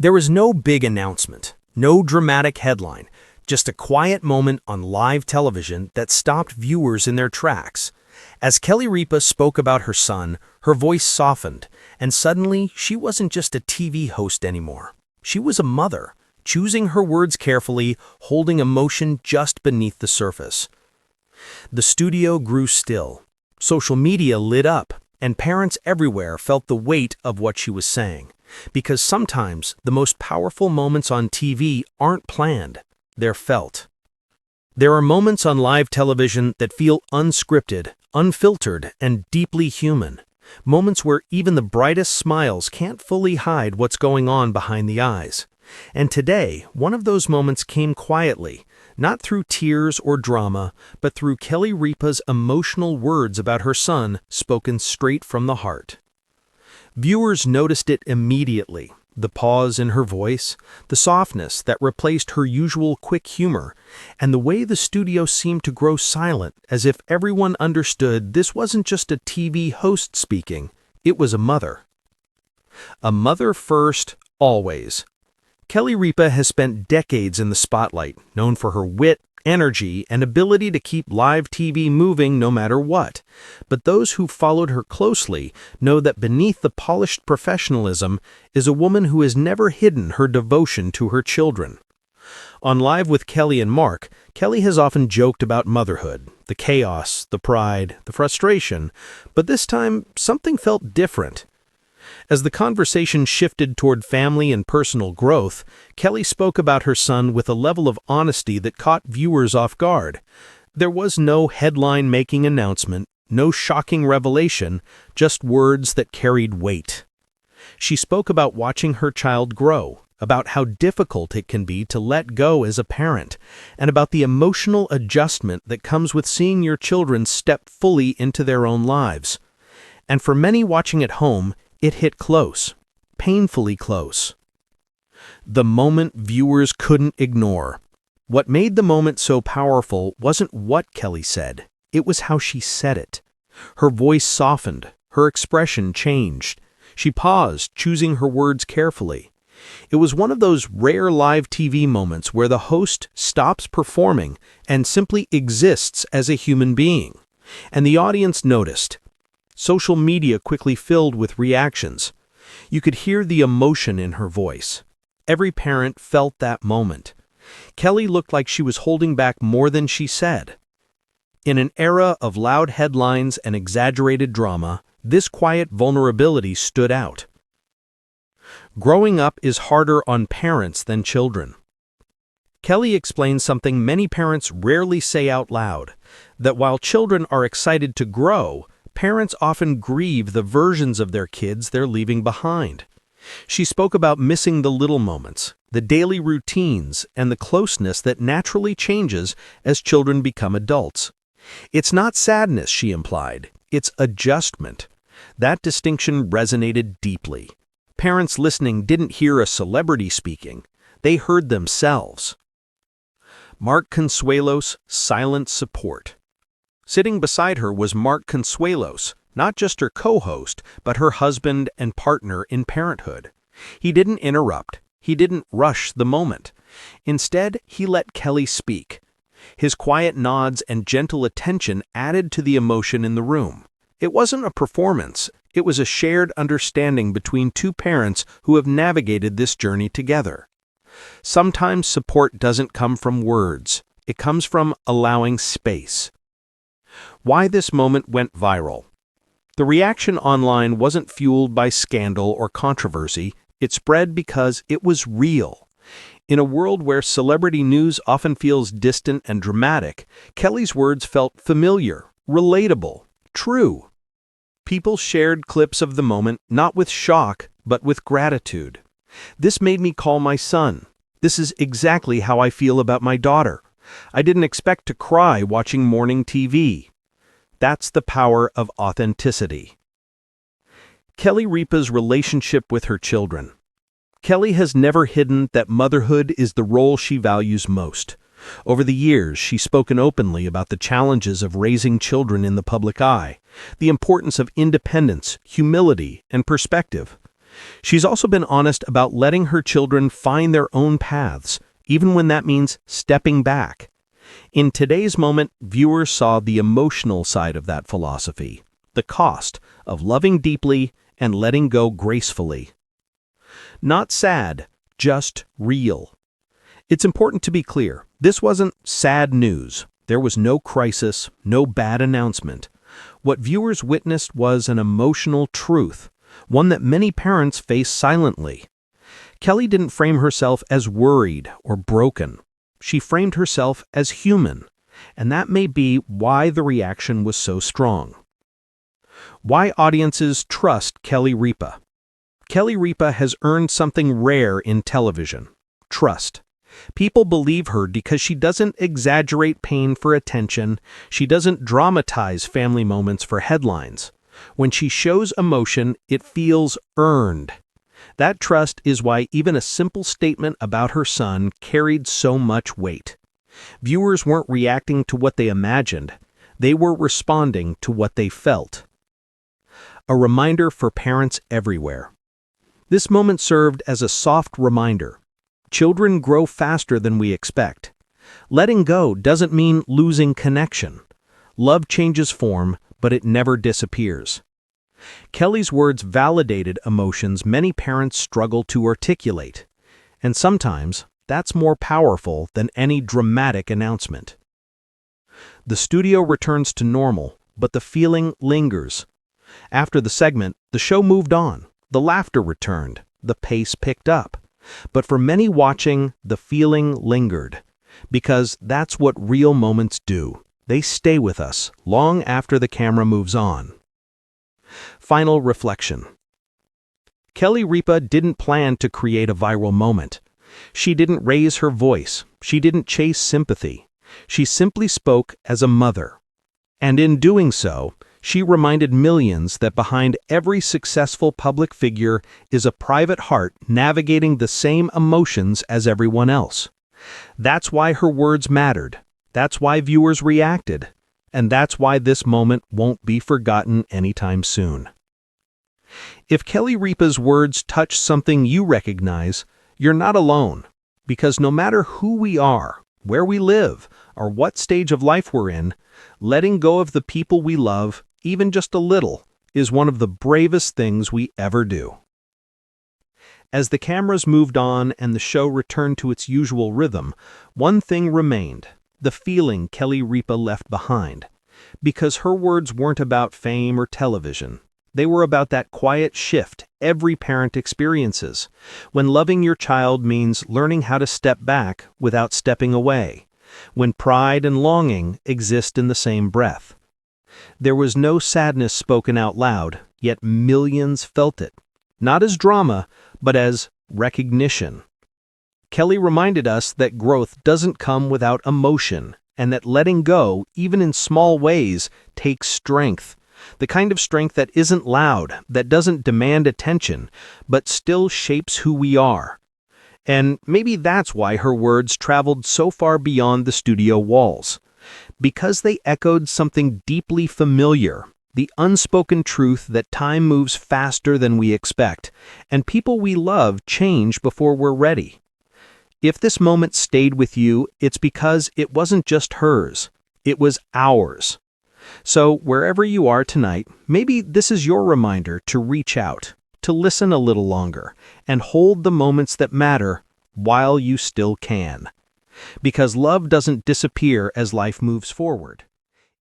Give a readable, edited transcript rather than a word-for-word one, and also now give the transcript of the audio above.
There was no big announcement, no dramatic headline, just a quiet moment on live television that stopped viewers in their tracks. As Kelly Ripa spoke about her son, her voice softened, and suddenly she wasn't just a TV host anymore. She was a mother, choosing her words carefully, holding emotion just beneath the surface. The studio grew still. Social media lit up, and parents everywhere felt the weight of what she was saying. Because sometimes the most powerful moments on TV aren't planned, they're felt. There are moments on live television that feel unscripted, unfiltered, and deeply human. Moments where even the brightest smiles can't fully hide what's going on behind the eyes. And today, one of those moments came quietly, not through tears or drama, but through Kelly Ripa's emotional words about her son spoken straight from the heart. Viewers noticed it immediately, the pause in her voice, the softness that replaced her usual quick humor, and the way the studio seemed to grow silent, as if everyone understood this wasn't just a TV host speaking, it was a mother. A mother first, always. Kelly Ripa has spent decades in the spotlight, known for her wit, energy, and ability to keep live TV moving no matter what. But those who followed her closely know that beneath the polished professionalism is a woman who has never hidden her devotion to her children. On Live with Kelly and Mark, Kelly has often joked about motherhood, the chaos, the pride, the frustration, but this time something felt different. As the conversation shifted toward family and personal growth, Kelly spoke about her son with a level of honesty that caught viewers off guard. There was no headline-making announcement, no shocking revelation, just words that carried weight. She spoke about watching her child grow, about how difficult it can be to let go as a parent, and about the emotional adjustment that comes with seeing your children step fully into their own lives. And for many watching at home, it hit close, painfully close. The moment viewers couldn't ignore. What made the moment so powerful wasn't what Kelly said, it was how she said it. Her voice softened, her expression changed. She paused, choosing her words carefully. It was one of those rare live TV moments where the host stops performing and simply exists as a human being. And the audience noticed. Social media quickly filled with reactions. You could hear the emotion in her voice. Every parent felt that moment. Kelly looked like she was holding back more than she said. In an era of loud headlines and exaggerated drama, this quiet vulnerability stood out. Growing up is harder on parents than children. Kelly explained something many parents rarely say out loud, that while children are excited to grow, parents often grieve the versions of their kids they're leaving behind. She spoke about missing the little moments, the daily routines, and the closeness that naturally changes as children become adults. It's not sadness, she implied, it's adjustment. That distinction resonated deeply. Parents listening didn't hear a celebrity speaking, they heard themselves. Mark Consuelos' silent support. Sitting beside her was Mark Consuelos, not just her co-host, but her husband and partner in parenthood. He didn't interrupt. He didn't rush the moment. Instead, he let Kelly speak. His quiet nods and gentle attention added to the emotion in the room. It wasn't a performance. It was a shared understanding between two parents who have navigated this journey together. Sometimes support doesn't come from words. It comes from allowing space. Why this moment went viral. The reaction online wasn't fueled by scandal or controversy, it spread because it was real. In a world where celebrity news often feels distant and dramatic, Kelly's words felt familiar, relatable, true. People shared clips of the moment not with shock, but with gratitude. This made me call my son. This is exactly how I feel about my daughter. I didn't expect to cry watching morning TV. That's the power of authenticity. Kelly Ripa's relationship with her children. Kelly has never hidden that motherhood is the role she values most. Over the years, she's spoken openly about the challenges of raising children in the public eye, the importance of independence, humility, and perspective. She's also been honest about letting her children find their own paths, even when that means stepping back. In today's moment, viewers saw the emotional side of that philosophy, the cost of loving deeply and letting go gracefully. Not sad, just real. It's important to be clear, this wasn't sad news. There was no crisis, no bad announcement. What viewers witnessed was an emotional truth, one that many parents face silently. Kelly didn't frame herself as worried or broken. She framed herself as human, and that may be why the reaction was so strong. Why audiences trust Kelly Ripa. Kelly Ripa has earned something rare in television: trust. People believe her because she doesn't exaggerate pain for attention, she doesn't dramatize family moments for headlines. When she shows emotion, it feels earned. That trust is why even a simple statement about her son carried so much weight. Viewers weren't reacting to what they imagined, they were responding to what they felt. A reminder for parents everywhere. This moment served as a soft reminder. Children grow faster than we expect. Letting go doesn't mean losing connection. Love changes form, but it never disappears. Kelly's words validated emotions many parents struggle to articulate, and sometimes that's more powerful than any dramatic announcement. The studio returns to normal, but the feeling lingers. After the segment, the show moved on. The laughter returned. The pace picked up. But for many watching, the feeling lingered. Because that's what real moments do. They stay with us long after the camera moves on. Final reflection. Kelly Ripa didn't plan to create a viral moment. She didn't raise her voice. She didn't chase sympathy. She simply spoke as a mother. And in doing so, she reminded millions that behind every successful public figure is a private heart navigating the same emotions as everyone else. That's why her words mattered. That's why viewers reacted. And that's why this moment won't be forgotten anytime soon. If Kelly Ripa's words touch something you recognize, you're not alone. Because no matter who we are, where we live, or what stage of life we're in, letting go of the people we love, even just a little, is one of the bravest things we ever do. As the cameras moved on and the show returned to its usual rhythm, one thing remained: the feeling Kelly Ripa left behind. Because her words weren't about fame or television. They were about that quiet shift every parent experiences, when loving your child means learning how to step back without stepping away, when pride and longing exist in the same breath. There was no sadness spoken out loud, yet millions felt it, not as drama, but as recognition. Kelly reminded us that growth doesn't come without emotion, and that letting go, even in small ways, takes strength. The kind of strength that isn't loud, that doesn't demand attention, but still shapes who we are. And maybe that's why her words traveled so far beyond the studio walls. Because they echoed something deeply familiar, the unspoken truth that time moves faster than we expect, and people we love change before we're ready. If this moment stayed with you, it's because it wasn't just hers, it was ours. So wherever you are tonight, maybe this is your reminder to reach out, to listen a little longer, and hold the moments that matter while you still can. Because love doesn't disappear as life moves forward.